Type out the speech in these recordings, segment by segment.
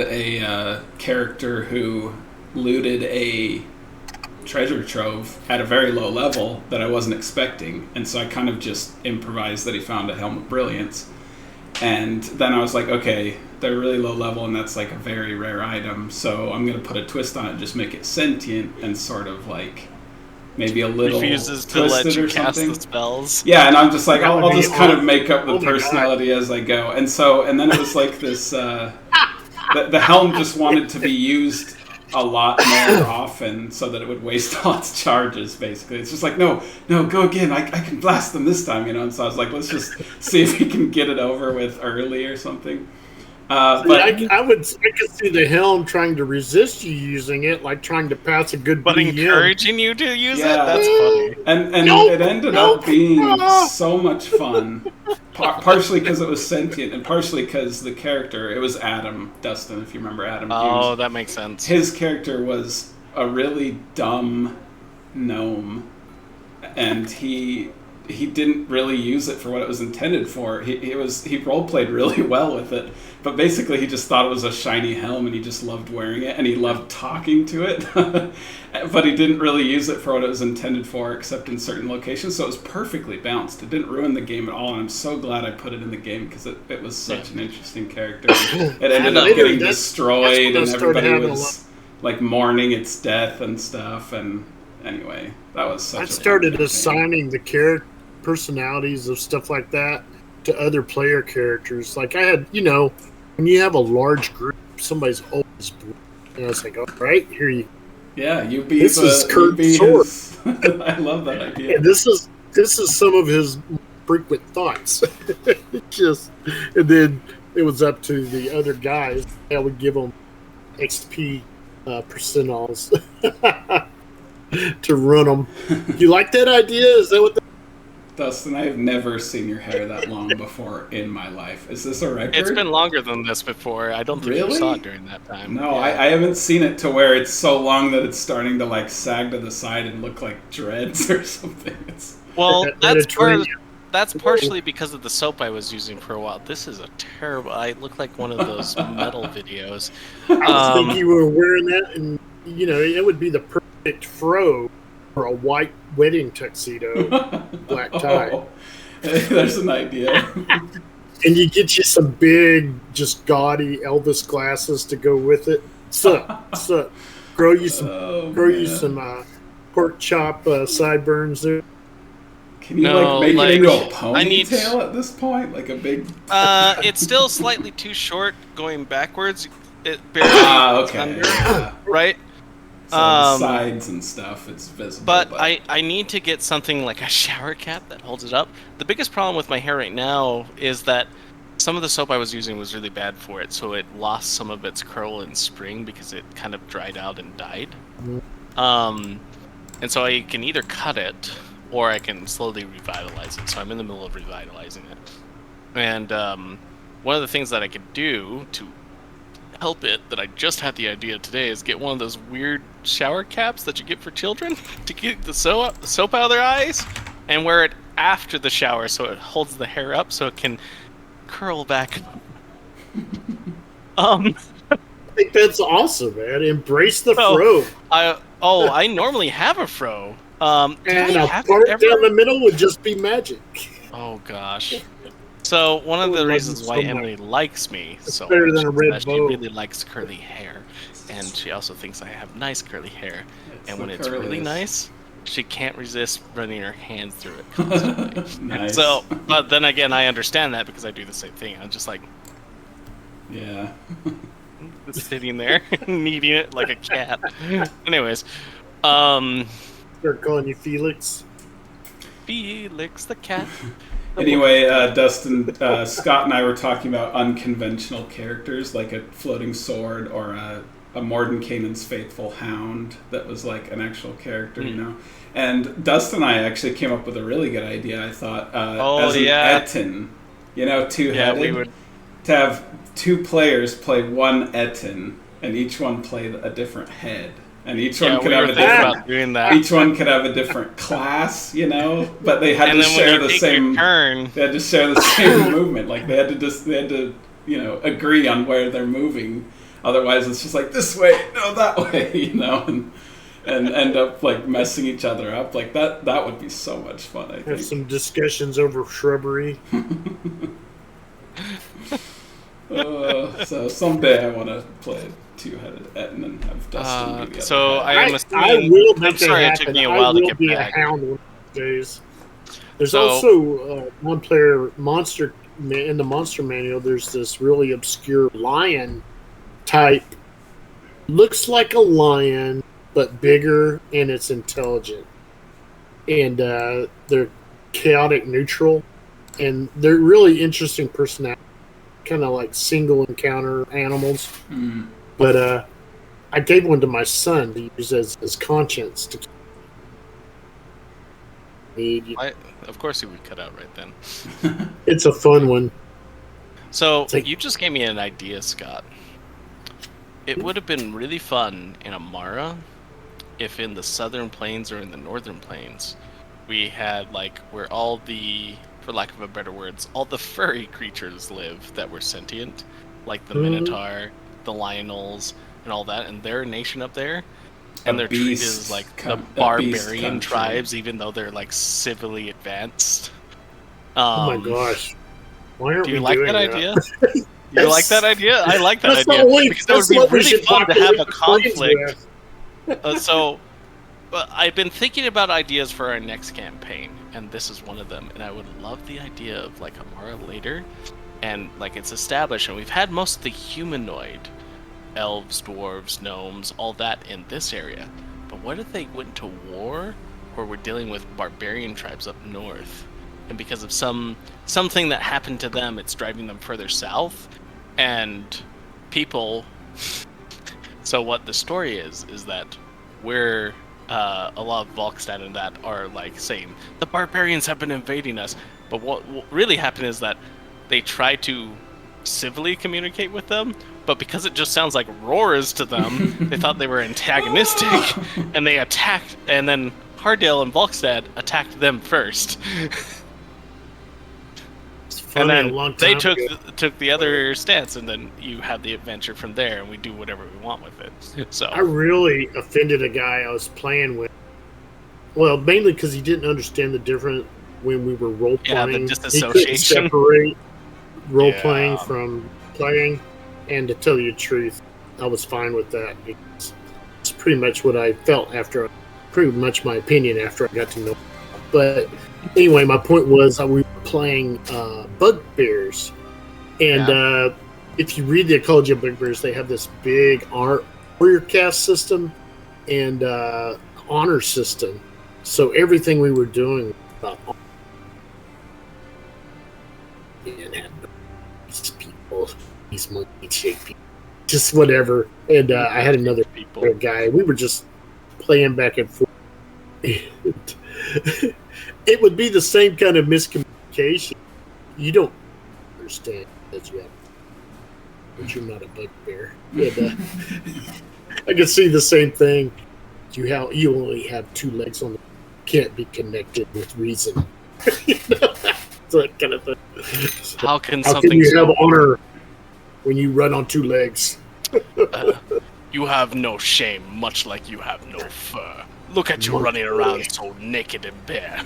a character who looted a treasure trove at a very low level that I wasn't expecting, and so I kind of just improvised that he found a Helm of Brilliance. And then I was like, okay, they're really low level, and that's like a very rare item, so I'm going to put a twist on it, just make it sentient, and sort of like maybe a little refuses to let you cast the spells. Yeah, and I'm just like, I'll just kind of make up the personality as I go. And then it was like this, the helm just wanted to be used a lot more often so that it would waste all its charges, basically. It's just like, no, go again, I can blast them this time, And so I was like, let's just see if we can get it over with early or something. But I could see the helm trying to resist you using it, like trying to pass a good but BM. encouraging you to use it? That's funny. And it ended up being so much fun. Partially because it was sentient, and partially because the character, it was Adam, Dustin, if you remember Adam. Oh, that makes sense. His character was a really dumb gnome, and he didn't really use it for what it was intended for. He role-played really well with it, but basically he just thought it was a shiny helm, and he just loved wearing it, and he loved talking to it, but he didn't really use it for what it was intended for, except in certain locations, so it was perfectly balanced. It didn't ruin the game at all, and I'm so glad I put it in the game, because it was such an interesting character. It ended up getting destroyed, and everybody was like mourning its death and stuff, and anyway, that was such I started assigning the character personalities of stuff like that to other player characters. Like I had, when you have a large group, somebody's always blue. And I was like, all right, here you go. Yeah, you be this is Kurt Sword. I love that idea. Yeah, this is some of his frequent thoughts. And then it was up to the other guys. I would give them XP percentiles to run them. You like that idea? Is that what? Dustin, I have never seen your hair that long before in my life. Is this a record? It's been longer than this before. I don't think you saw it during that time. No, yeah. I haven't seen it to where it's so long that it's starting to like sag to the side and look like dreads or something. That's partially because of the soap I was using for a while. This is a terrible... I look like one of those metal videos. I think you were wearing that, and it would be the perfect fro for a white wedding tuxedo, black tie. There's an idea. And you get you some big, just gaudy Elvis glasses to go with it. Sup. Grow you some pork chop sideburns there. Can you make it into a ponytail at this point, like a big? It's still slightly too short going backwards. It barely under, right? So the sides and stuff, it's visible. But I need to get something like a shower cap that holds it up. The biggest problem with my hair right now is that some of the soap I was using was really bad for it, so it lost some of its curl in spring because it kind of dried out and died. And so I can either cut it or I can slowly revitalize it. So I'm in the middle of revitalizing it. And one of the things that I could do to help it, that I just had the idea today, is get one of those weird shower caps that you get for children to get the soap out of their eyes, and wear it after the shower so it holds the hair up so it can curl back. I think that's awesome, man. Embrace the fro. I normally have a fro. And a part down the middle would just be magic. Oh gosh. So one of the reasons why Emily likes me so much is that she really likes curly hair, and she also thinks I have nice curly hair. And when it's really nice, she can't resist running her hands through it constantly. Nice. So, but then again, I understand that because I do the same thing. I'm just like, yeah, sitting there kneading it like a cat. Anyways, they're calling you Felix. Felix the cat. Anyway, Dustin, Scott and I were talking about unconventional characters, like a floating sword or a Mordenkainen's faithful hound that was like an actual character, And Dustin and I actually came up with a really good idea, I thought, as an Etten, two-headed, to have two players play one Etten, and each one play a different head. And each one could have a different. Each one could have a different class, But they had to share the same. They had to share the same movement. Like they had to agree on where they're moving. Otherwise, it's just like this way, no, that way, you know, and end up like messing each other up. Like that would be so much fun. I Have think. some discussions over shrubbery. So someday I want to play two-headed and then have Dustin be the so other I head. am assuming. I will make I'm sorry that it took happen. me a I while to will get be back. a hound one of these days. There's So- also one player monster in the monster manual. There's this really obscure lion type. Looks like a lion, but bigger, and it's intelligent. And they're chaotic neutral, and they're really interesting personality. Kind of like single encounter animals. Mm. But I gave one to my son to use as conscience. Of course, he would cut out right then. It's a fun one. So like- you just gave me an idea, Scott. It would have been really fun in Amara if in the southern plains or in the northern plains we had like where all the, for lack of a better words, all the furry creatures live that were sentient, like the Minotaur, the Lionels, and all that, and their nation up there. And they're treated as like the barbarian tribes, even though they're like civilly advanced. Oh my gosh! Why aren't Do you we like doing that idea? You Yes. like that idea? I like that That's idea not what- because it would that's be what we really should fun to have a populate the plains conflict. So, I've been thinking about ideas for our next campaign, and this is one of them. And I would love the idea of like Amara later, and like it's established, and we've had most of the humanoid elves, dwarves, gnomes, all that in this area. But what if they went to war, or were dealing with barbarian tribes up north, and because of something that happened to them, it's driving them further south, and people. So what the story is that we're a lot of Volkstad and that are like saying the barbarians have been invading us, but what really happened is that they tried to civilly communicate with them, but because it just sounds like roars to them, they thought they were antagonistic, and they attacked, and then Hardale and Volkstad attacked them first. It's And funny, then a long they time ago. took the other stance, and then you have the adventure from there, and we do whatever we want with it. So I really offended a guy I was playing with. Well, mainly because he didn't understand the difference when we were role Yeah, playing. the He couldn't disassociation. separate role playing Yeah. from playing. And to tell you the truth, I was fine with that. It's pretty much what I felt after, pretty much my opinion after I got to know. But anyway, my point was we were playing Bugbears. And if you read the Ecology of Bugbears, they have this big warrior caste system and honor system. So everything we were doing was about honor. And had these people, these monkey-shaped people, just whatever. And I had another people. guy. We were just playing back and forth. And it would be the same kind of miscommunication. You don't understand that you have, but you're not a bugbear. And, I can see the same thing. You only have two legs on the can't be connected with reason. You know, that kind of thing. So How can how something can you so have honor when you run on two legs? You have no shame, much like you have no fur. Look at you Monkey. running around so naked and bare.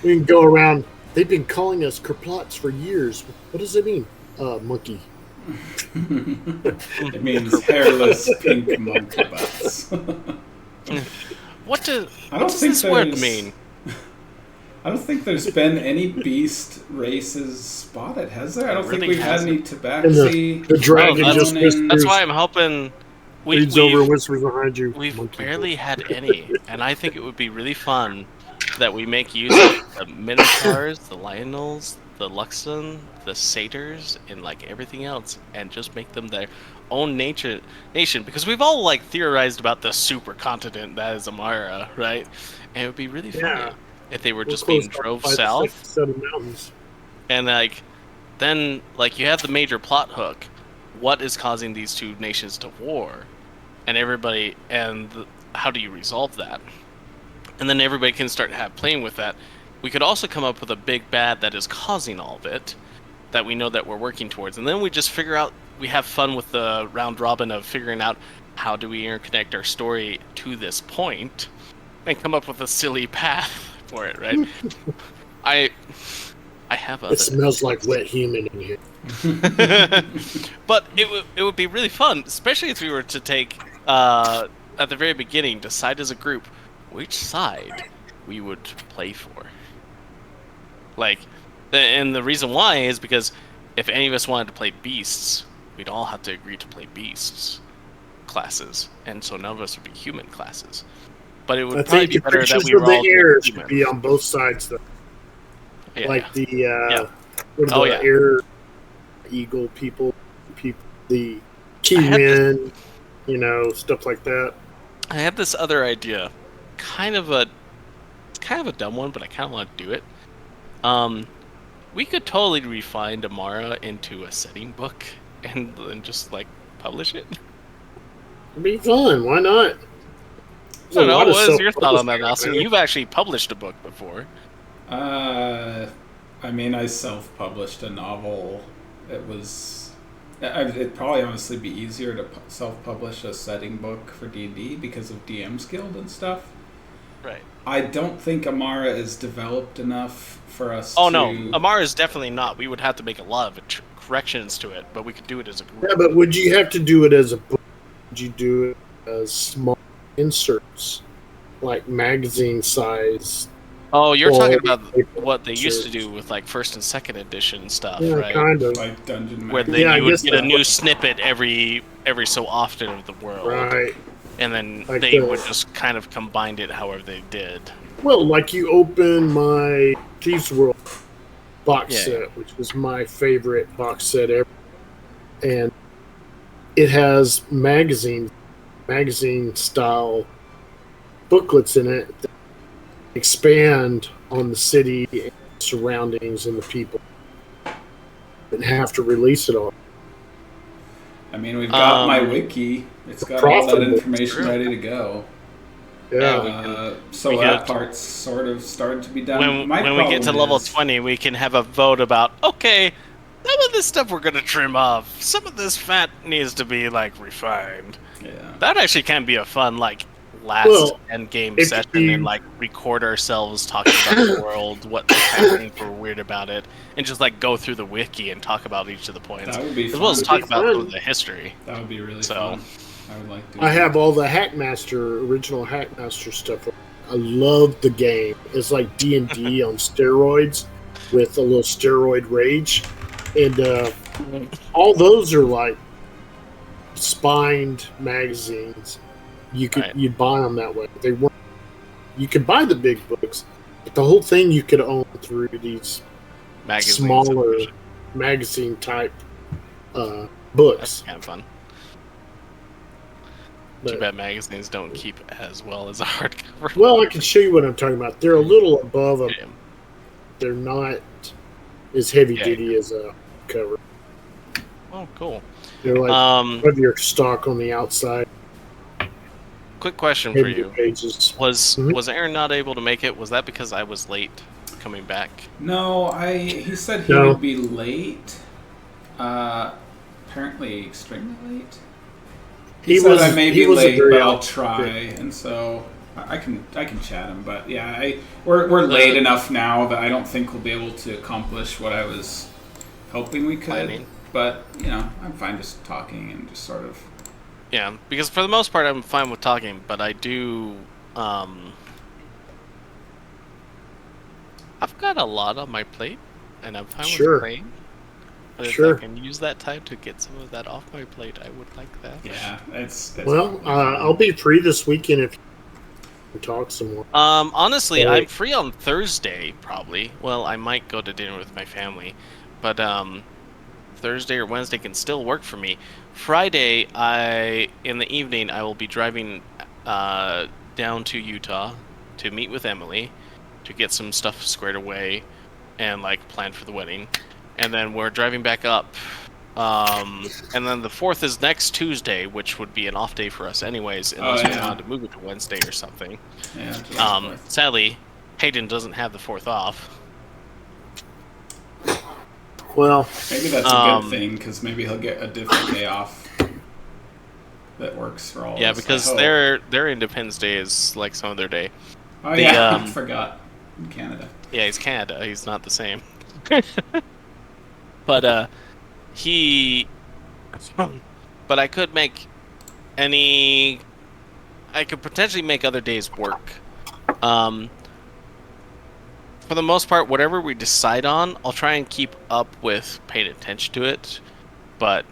We can go around. They've been calling us kerplots for years. What does it mean? Monkey. It means hairless pink monkey butts. What does I don't does think this word there's- mean? I don't think there's been any beast races spotted, has there? I don't think Really we've had any And tabaxi. the dragon Well, just that's- whispers, That's why I'm hoping leads over and we've, whispers behind you. we've Monkey. barely had any, and I think it would be really fun that we make use of the Minotaurs, the Lionels, the Luxon, the Satyrs, and like everything else, and just make them their own nation. Because we've all like theorized about the supercontinent that is Amara, right? And it would be really funny Yeah. if they were We're just being close drove by the south. second set of mountains. And like, then like you have the major plot hook. What is causing these two nations to war? And everybody, how do you resolve that? And then everybody can start playing with that. We could also come up with a big bad that is causing all of it, that we know that we're working towards, and then we just figure out we have fun with the round robin of figuring out how do we interconnect our story to this point and come up with a silly path for it, right? I have other It smells like wet human in here. but it would be really fun, especially if we were to take at the very beginning, decide as a group which side we would play for. Like, and the reason why is because if any of us wanted to play beasts, we'd all have to agree to play beasts classes, and so none of us would be human classes. But it would I probably think be the better that pictures we of were all the air human. should be on both sides, though. Yeah. Like the Oh, yeah. air eagle people, the keymen, stuff like that. I have this other idea, kind of a dumb one, but I kind of want to do it. We could totally refine Amara into a setting book and just like publish it. It'd be fun. Why not? I don't know. What is your thought on that, Nelson? You've actually published a book before. I mean, I self-published a novel. It'd probably honestly be easier to self-publish a setting book for D&D because of DM's Guild and stuff. Right. I don't think Amara is developed enough for us Oh, to... no. Amara is definitely not. We would have to make a lot of corrections to it, but we could do it as a group. Yeah, but would you have to do it as a book? Would you do it as small inserts, like magazine size? Oh, you're Well, talking about paper what they used to inserts. do with like first and second edition stuff, Yeah, right? kind of. like Dungeon Where Magazine. I you would guess get a that's new what- snippet every so often of the world, Right. and then Like they the- would just kind of combine it however they did. Well, like you open my Thieves World box Yeah. set, which was my favorite box set ever, and it has magazine style booklets in it that expand on the city and surroundings and the people, and have to release it all. I mean, we've got my wiki. It's got all that Profitable. information True. ready to go. Yeah, So we that could- part's sort of started to be done. When we get to problem level is- 20, we can have a vote about, okay, some of this stuff we're going to trim off. Some of this fat needs to be, like, refined. Yeah. That actually can be a fun, like, last Well, end game if session you- and, like, record ourselves talking about the world, what's happening for weird about it, and just, like, go through the wiki and talk about each of the points. That would be As fun. well as That'd talk be about fun. some of the history. That would be really So- fun. I would like to. I have all the original Hackmaster stuff. I love the game. It's like D&D on steroids with a little steroid rage, and all those are like spined magazines. You'd buy them that way. They weren't. You could buy the big books, but the whole thing you could own through these Magazines. smaller magazine type That's books. kind of fun. But- Too bad magazines don't keep as well as a hardcover. Well, I can show you what I'm talking about. They're a little above them. Yeah. They're not as heavy Yeah. duty as a cover. Oh, cool. They're like of your stock on the outside. Quick question for Heavy you. pages. Was Mhm. Aaron not able to make it? Was that because I was late coming back? No, he said he No. would be late. Apparently extremely late. He said I may be late, but I'll try, and so I can chat him. But yeah, we're late enough now that I don't think we'll be able to accomplish what I was hoping we could. Planning. But I'm fine just talking and just sort of. Yeah, because for the most part, I'm fine with talking, but I do. I've got a lot on my plate, and I'm fine Sure. with playing. But Sure. if I can use that time to get some of that off my plate, I would like that. Yeah, it's Well, I'll be free this weekend if you can talk some more. Honestly, Right. I'm free on Thursday, probably. Well, I might go to dinner with my family, but Thursday or Wednesday can still work for me. Friday, in the evening, I will be driving down to Utah to meet with Emily to get some stuff squared away and like plan for the wedding, and then we're driving back up. And then the 4th is next Tuesday, which would be an off day for us anyways, unless we yeah. wanted to move it to Wednesday or something. Yeah, July 4th. Sadly, Hayden doesn't have the 4th off. Well, Maybe that's a good thing, because maybe he'll get a different day off that works for all Yeah, of us. because their Independence Day is like some other day. Oh yeah, I forgot. In Canada. Yeah, he's Canada. He's not the same. But he. But I could make any. I could potentially make other days work. For the most part, whatever we decide on, I'll try and keep up with paying attention to it. But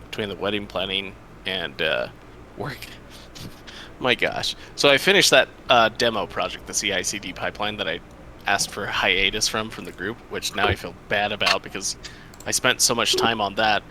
between the wedding planning and work, my gosh. So I finished that demo project, the CI/CD pipeline that I asked for hiatus from the group, which now I feel bad about because I spent so much time on that.